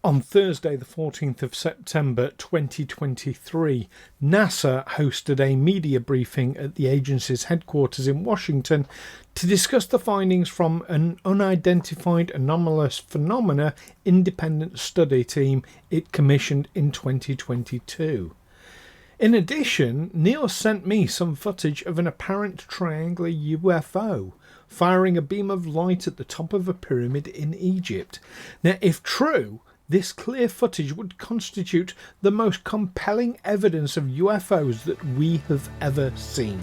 On Thursday, the 14th of September 2023, NASA hosted a media briefing at the agency's headquarters in Washington to discuss the findings from an unidentified anomalous phenomena independent study team it commissioned in 2022. In addition, Neil sent me some footage of an apparent triangular UFO firing a beam of light at the top of a pyramid in Egypt. Now, if true, this clear footage would constitute the most compelling evidence of UFOs that we have ever seen.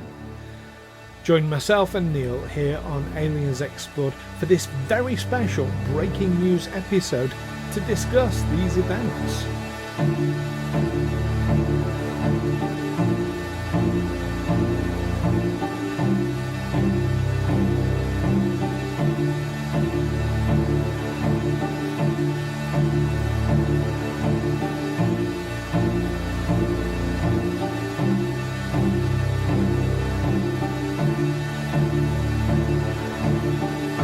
Join myself and Neil here on Aliens Explored for this very special breaking news episode to discuss these events.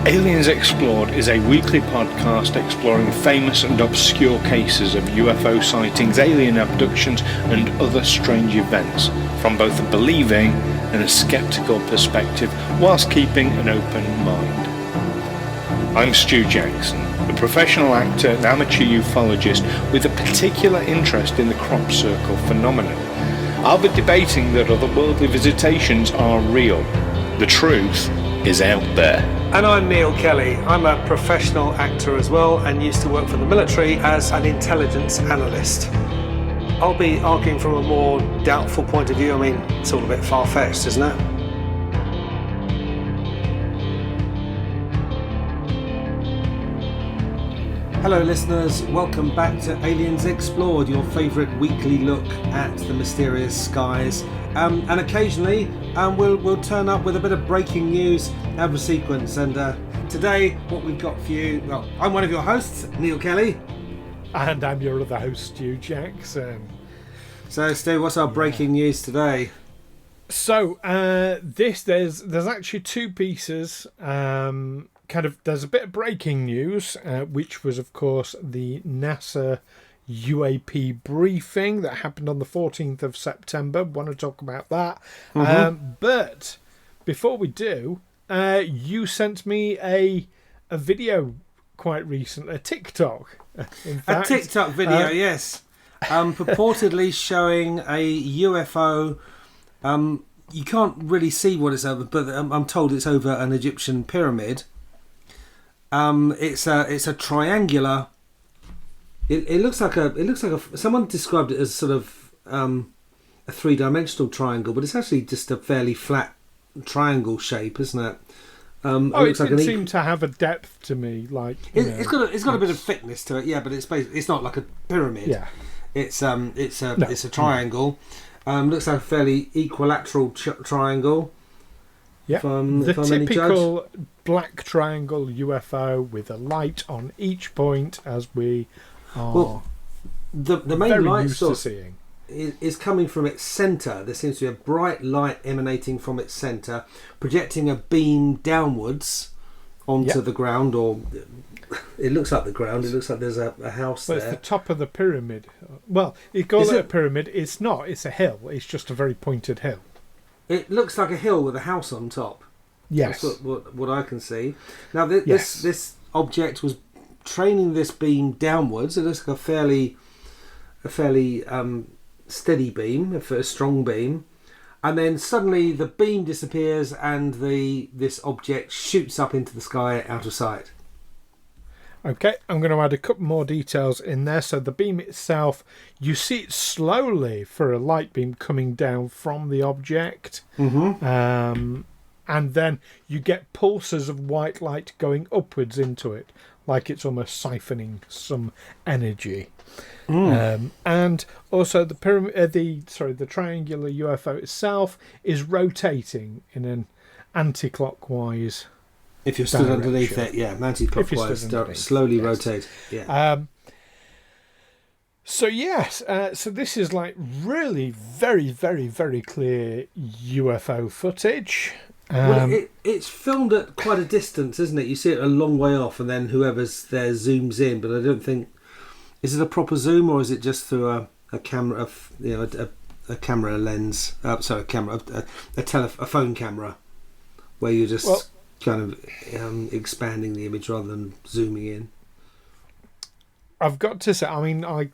Aliens Explored is a weekly podcast exploring famous and obscure cases of UFO sightings, alien abductions and other strange events from both a believing and a skeptical perspective whilst keeping an open mind. I'm Stu Jackson, a professional actor and amateur ufologist with a particular interest in the crop circle phenomenon. I'll be debating that otherworldly visitations are real. The truth is out there. And I'm Neil Kelly. I'm a professional actor as well and used to work for the military as an intelligence analyst. I'll be arguing from a more doubtful point of view. I mean, it's all a bit far-fetched, isn't it? Hello listeners, welcome back to Aliens Explored, your favourite weekly look at the mysterious skies. And occasionally we'll turn up with a bit of breaking news out of sequence. And today what we've got for you, well, I'm one of your hosts, Neil Kelly. And I'm your other host, Stu Jackson. So Stu, what's our breaking news today? So there's actually two pieces. There's a bit of breaking news, which was, of course, the NASA UAP briefing that happened on the 14th of September. Want to talk about that. Mm-hmm. But before we do, you sent me a video quite recently, a TikTok. In fact. A TikTok video, yes. Purportedly showing a UFO. You can't really see what it's over, but I'm told it's over an Egyptian pyramid. It's a triangular. It looks like a. Someone described it as sort of a three-dimensional triangle, but it's actually just a fairly flat triangle shape, isn't it? It looks like seem to have a depth to me. Like it's got a bit of thickness to it, yeah, but it's not like a pyramid. Yeah, it's a triangle. Looks like a fairly equilateral triangle. Yeah, the typical black triangle UFO with a light on each point, as we are the main very light used source to seeing. Is coming from its centre. There seems to be a bright light emanating from its centre, projecting a beam downwards onto the ground, or it looks like the ground. It looks like there's a house there. It's the top of the pyramid. Well, you call it a pyramid. It's not. It's a hill. It's just a very pointed hill. It looks like a hill with a house on top. Yes. That's what I can see. Now, this object was training this beam downwards. It looks like a fairly steady beam, a strong beam. And then suddenly the beam disappears and this object shoots up into the sky out of sight. Okay, I'm going to add a couple more details in there. So the beam itself, you see it slowly for a light beam coming down from the object. Mm-hmm. And then you get pulses of white light going upwards into it, like it's almost siphoning some energy. And also the triangular UFO itself is rotating in an anti-clockwise. If you're stood underneath it, anti-clockwise, slowly rotate. Yeah. So yes, so this is like really very, very, very clear UFO footage. It's filmed at quite a distance, isn't it? You see it a long way off, and then whoever's there zooms in. But I don't think Is it a proper zoom, or is it just through a camera, a camera lens? A phone camera, where you're just kind of expanding the image rather than zooming in. I've got to say, I mean, I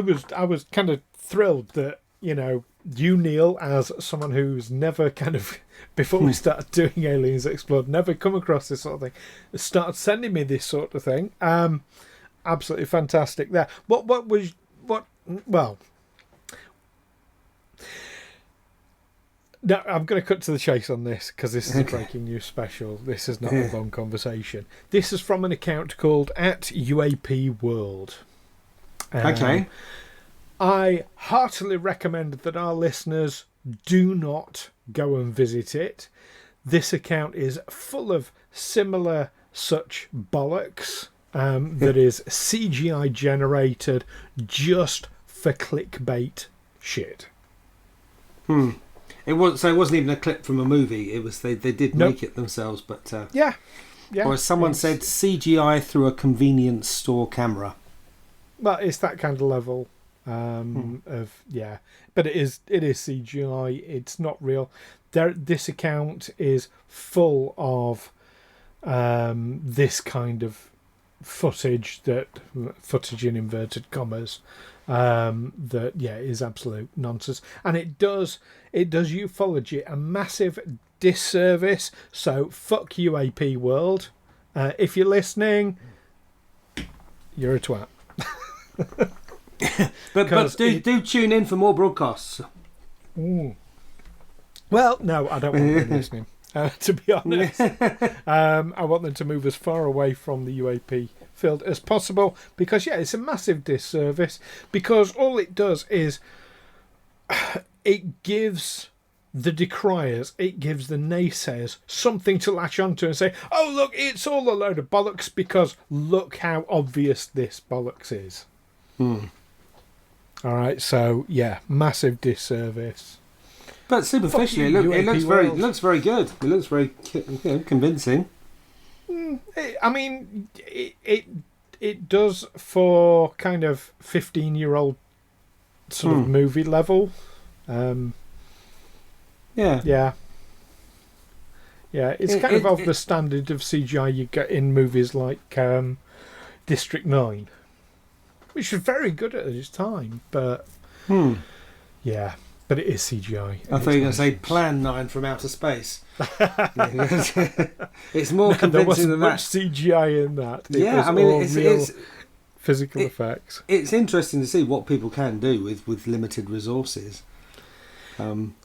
was kind of thrilled that, you know, you, Neil, as someone who's never kind of, before we started doing Aliens Explode, never come across this sort of thing, started sending me this sort of thing. Absolutely fantastic there. Well, no, I'm going to cut to the chase on this because this is a breaking news special. This is not a long conversation. This is from an account called @UAP World. Okay. I heartily recommend that our listeners do not go and visit it. This account is full of similar such bollocks that is CGI generated just for clickbait shit. It wasn't even a clip from a movie. It was they did make it themselves, but yeah. Or as someone said, CGI through a convenience store camera. Well, it's that kind of level but it is CGI. It's not real. This account is full of this kind of footage in inverted commas that is absolute nonsense, and it does ufology a massive disservice. So fuck UAP World. If you're listening, you're a twat. but do tune in for more broadcasts. Well, no, I don't want them listening. To be honest, I want them to move as far away from the UAP field as possible, because it's a massive disservice, because all it does is it gives the decriers, it gives the naysayers something to latch onto and say, oh look, it's all a load of bollocks, because look how obvious this bollocks is. All right, so massive disservice. But superficially, it looks very good. It looks very convincing. It does for kind of 15-year-old sort of movie level. It's kind of the standard of CGI you get in movies like District 9, which was very good at its time, but but it is CGI. I thought you were going to say Plan 9 from Outer Space. It's more convincing there wasn't than much that. CGI in that. It's physical effects. It's interesting to see what people can do with limited resources.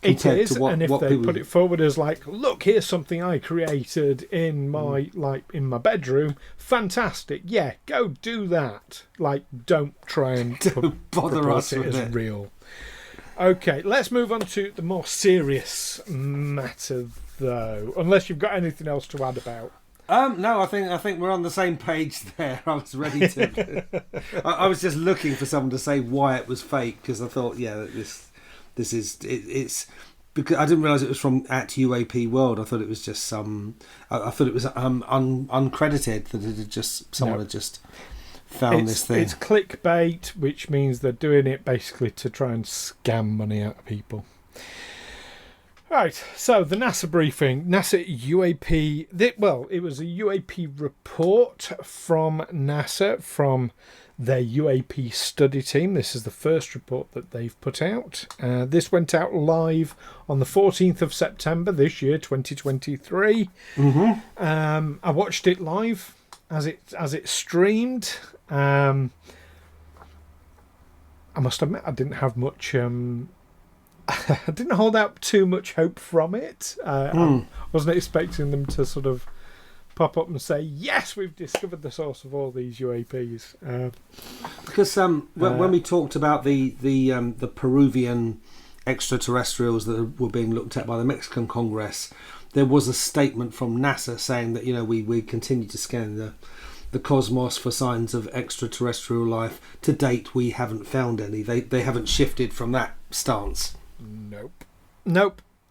It is, and if they put it forward as like, look, here's something I created in my in my bedroom, fantastic. Yeah, go do that. Like, don't try and bother us with it as real. Okay, let's move on to the more serious matter, though. Unless you've got anything else to add about. No, I think we're on the same page there. I was ready to. I was just looking for someone to say why it was fake, because I thought, this is it's because I didn't realise it was from @UAP World. I thought it was just some. I thought it was uncredited, that it had just someone had just found this thing. It's clickbait, which means they're doing it basically to try and scam money out of people. Right, so the NASA briefing, NASA UAP. It was a UAP report from NASA, from their UAP study team. This is the first report that they've put out. This went out live on the 14th of September this year, 2023. I watched it live as it streamed. I must admit, I didn't have much. I didn't hold out too much hope from it. I wasn't expecting them to sort of pop up and say, yes, we've discovered the source of all these UAPs. Because when we talked about the Peruvian extraterrestrials that were being looked at by the Mexican Congress, there was a statement from NASA saying that we continue to scan the cosmos for signs of extraterrestrial life. To date, we haven't found any. They haven't shifted from that stance. Nope.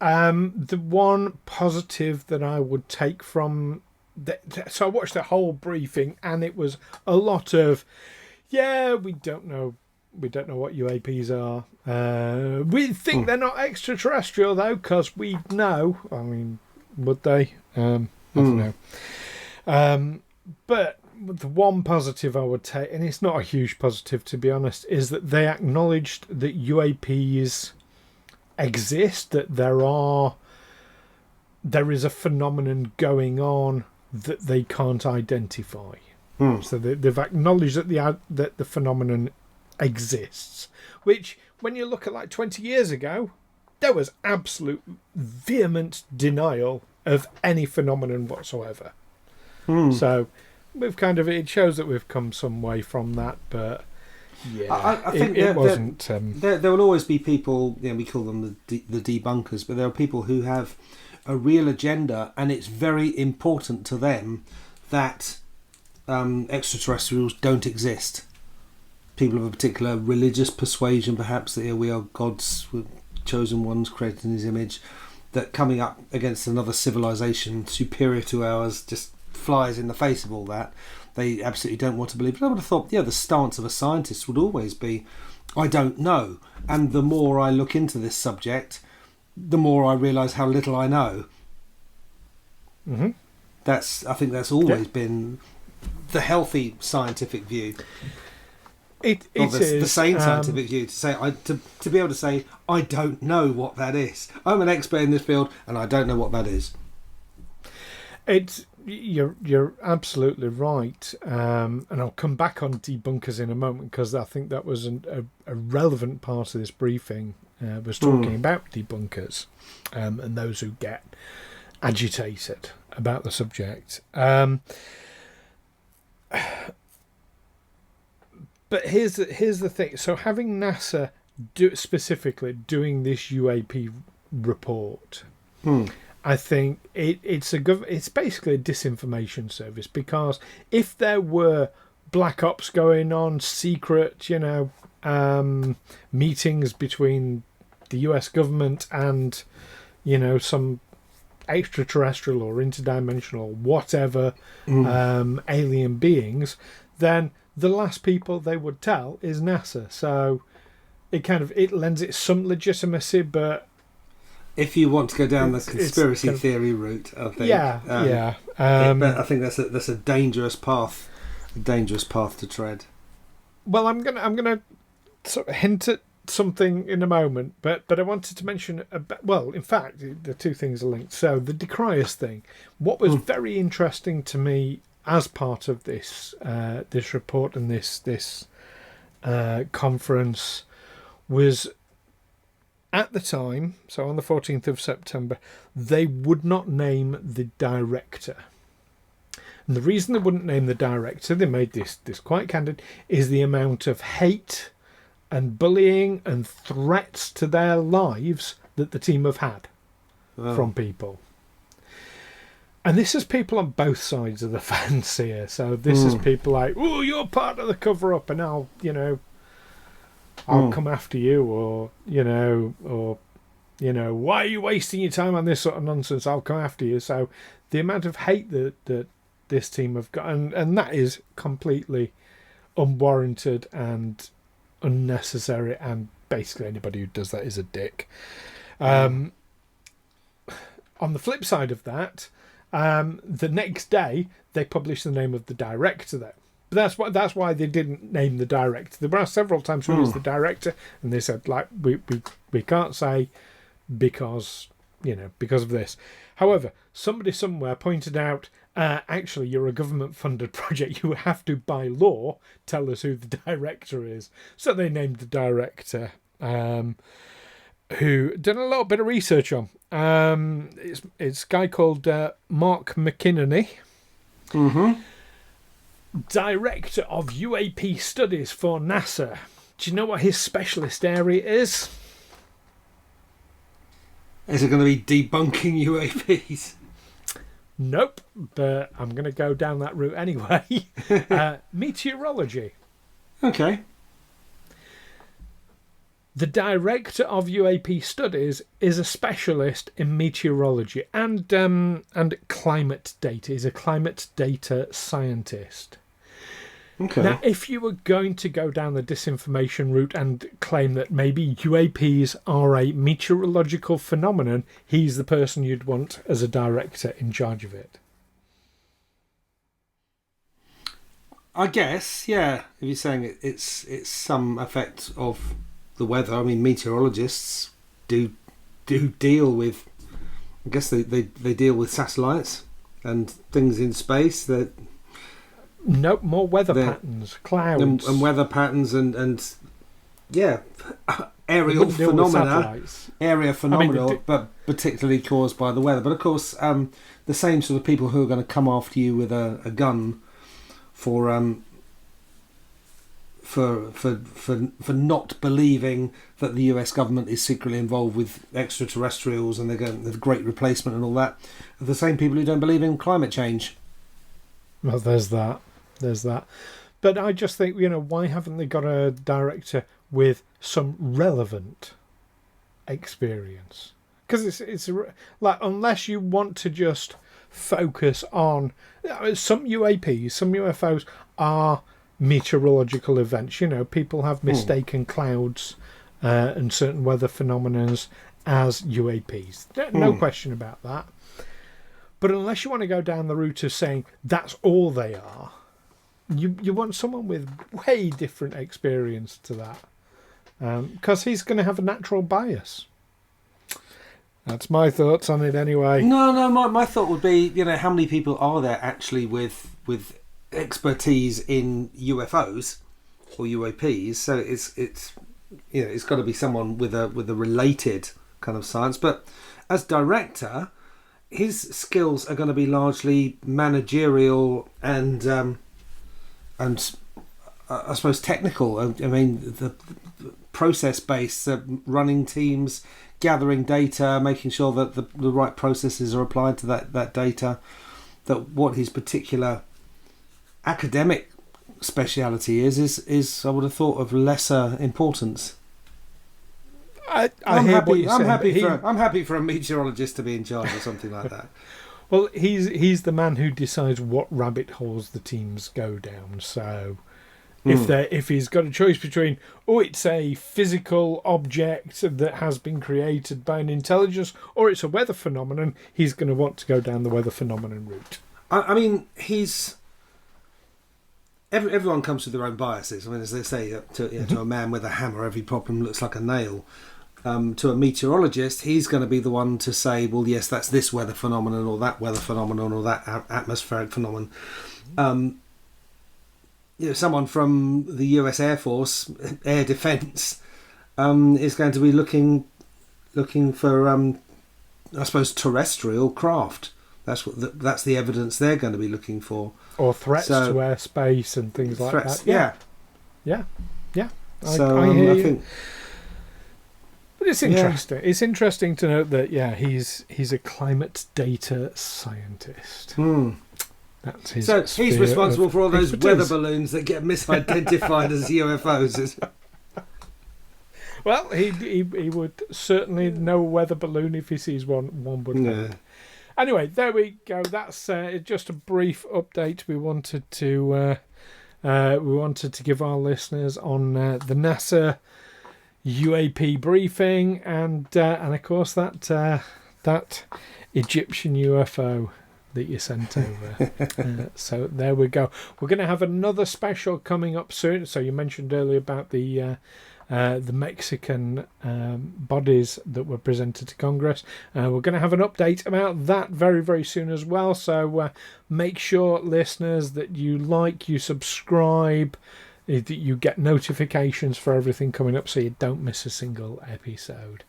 The one positive that I would take from so I watched the whole briefing, and it was a lot of, we don't know what UAPs are. We think they're not extraterrestrial though, because we know. I mean, would they? I don't know. But the one positive I would take, and it's not a huge positive to be honest, is that they acknowledged that UAPs exist, that there is a phenomenon going on that they can't identify. So they've acknowledged that the phenomenon exists, which when you look at like 20 years ago, there was absolute vehement denial of any phenomenon whatsoever. So we've it shows that we've come some way from that, but I think it wasn't. There will always be people, we call them the debunkers, but there are people who have a real agenda, and it's very important to them that extraterrestrials don't exist. People of a particular religious persuasion, perhaps, that we are God's chosen ones created in his image, that coming up against another civilization superior to ours just flies in the face of all that. They absolutely don't want to believe. But I would have thought, the stance of a scientist would always be, I don't know. And the more I look into this subject, the more I realise how little I know. I think that's always been the healthy scientific view. It is the sane scientific view, to say to be able to say, I don't know what that is. I'm an expert in this field, and I don't know what that is. You're absolutely right, and I'll come back on debunkers in a moment, because I think that was a relevant part of this briefing. Was talking about debunkers and those who get agitated about the subject. But here's the thing. So having NASA specifically doing this UAP report, I think it's basically a disinformation service, because if there were black ops going on, secret, meetings between the US government and, some extraterrestrial or interdimensional whatever alien beings, then the last people they would tell is NASA. So it lends it some legitimacy, but if you want to go down the conspiracy theory route, I think, but I think that's a dangerous path, to tread. Well, I'm gonna sort of hint at something in a moment, but I wanted to mention in fact, the two things are linked. So the decriers thing, what was very interesting to me as part of this report and this conference was, at the time, so on the 14th of September, they would not name the director. And the reason they wouldn't name the director, they made this quite candid, is the amount of hate and bullying and threats to their lives that the team have had from people. And this is people on both sides of the fence here. So this is people like, oh, you're part of the cover-up, and I'll come after you, or why are you wasting your time on this sort of nonsense? I'll come after you. So the amount of hate that this team have got, and that is completely unwarranted and unnecessary, and basically anybody who does that is a dick. On the flip side of that, the next day they published the name of the director there. But that's why they didn't name the director. They were asked several times who is the director, and they said, like, we can't say because of this. However, somebody somewhere pointed out, actually, you're a government-funded project. You have to, by law, tell us who the director is. So they named the director, who done a little bit of research on. It's a guy called Mark McInerney, Director of UAP Studies for NASA. Do you know what his specialist area is? Is it going to be debunking UAPs? Nope, but I'm going to go down that route anyway. Meteorology. Okay. The director of UAP studies is a specialist in meteorology and climate data. He's a climate data scientist. Okay. Now, if you were going to go down the disinformation route and claim that maybe UAPs are a meteorological phenomenon, he's the person you'd want as a director in charge of it. I guess, yeah. If you're saying it's some effect of the weather, I mean, meteorologists do deal with. I guess they deal with satellites and things in space that. No more weather patterns, clouds, and weather patterns and yeah, aerial phenomena, but particularly caused by the weather. But of course, the same sort of people who are going to come after you with a gun for not believing that the US government is secretly involved with extraterrestrials and they're going the Great Replacement and all that, are the same people who don't believe in climate change. Well, there's that. But I just think, why haven't they got a director with some relevant experience? Because it's like, unless you want to just focus on some UAPs, some UFOs are meteorological events. People have mistaken clouds and certain weather phenomena as UAPs. No question about that. But unless you want to go down the route of saying that's all they are, you want someone with way different experience to that, because he's going to have a natural bias. That's my thoughts on it anyway. No, my thought would be, how many people are there actually with expertise in UFOs or UAPs? So it's got to be someone with a related kind of science. But as director, his skills are going to be largely managerial and I suppose technical. I mean, the process based, running teams, gathering data, making sure that the right processes are applied to that data, that what his particular academic speciality is I would have thought of lesser importance. I'm happy for a meteorologist to be in charge or something like that. Well, he's the man who decides what rabbit holes the teams go down. So if he's got a choice between, it's a physical object that has been created by an intelligence, or it's a weather phenomenon, he's going to want to go down the weather phenomenon route. I mean, everyone comes with their own biases. I mean, as they say, to a man with a hammer, every problem looks like a nail. To a meteorologist, he's going to be the one to say, well, yes, that's this weather phenomenon or that weather phenomenon or that atmospheric phenomenon. Someone from the US Air Force, Air Defence, is going to be looking for, I suppose, terrestrial craft. That's the evidence they're going to be looking for. Or threats to airspace and things like that. Yeah. So I think. But it's interesting. Yeah. It's interesting to note that he's a climate data scientist. That's his. So he's responsible for all those weather balloons that get misidentified as UFOs. Well, he would certainly know a weather balloon if he sees one would know. Yeah. Anyway, there we go. That's just a brief update we wanted to give our listeners on the NASA UAP briefing and of course that Egyptian UFO that you sent over. So there we go. We're going to have another special coming up soon. So you mentioned earlier about the Mexican bodies that were presented to Congress. We're going to have an update about that very, very soon as well. So make sure, listeners, that you subscribe, that you get notifications for everything coming up so you don't miss a single episode.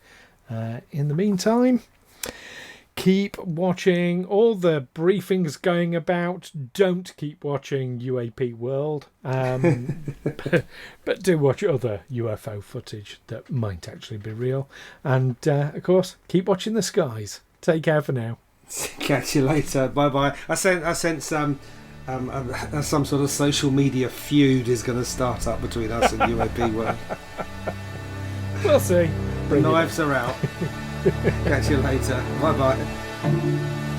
In the meantime, keep watching all the briefings going about. Don't keep watching UAP World. But do watch other UFO footage that might actually be real. And, of course, keep watching the skies. Take care for now. Catch you later. Bye-bye. I sense some sort of social media feud is going to start up between us and UAP World. We'll see. The Bring it knives are out. Catch you later. Bye bye.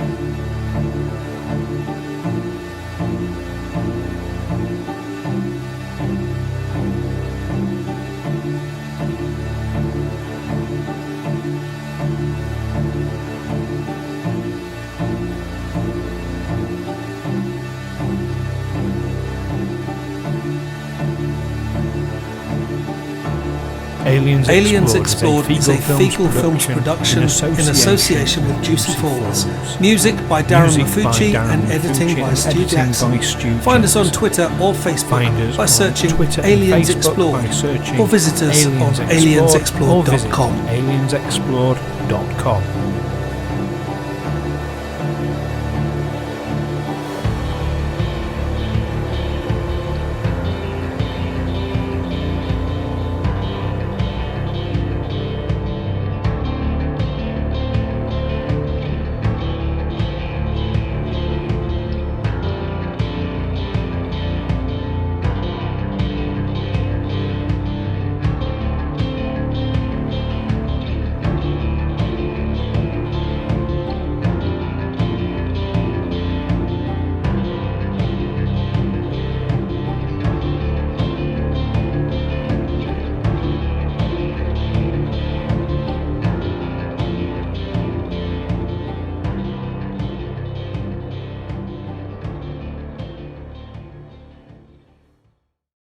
Aliens Explored is a Fecal Films production in association with Juicy Falls. Music by Darren Mafucci and editing by Stu Jackson. Find us on Twitter or Facebook by searching Aliens Explored, or visit us on aliensexplored.com. aliensexplored.com.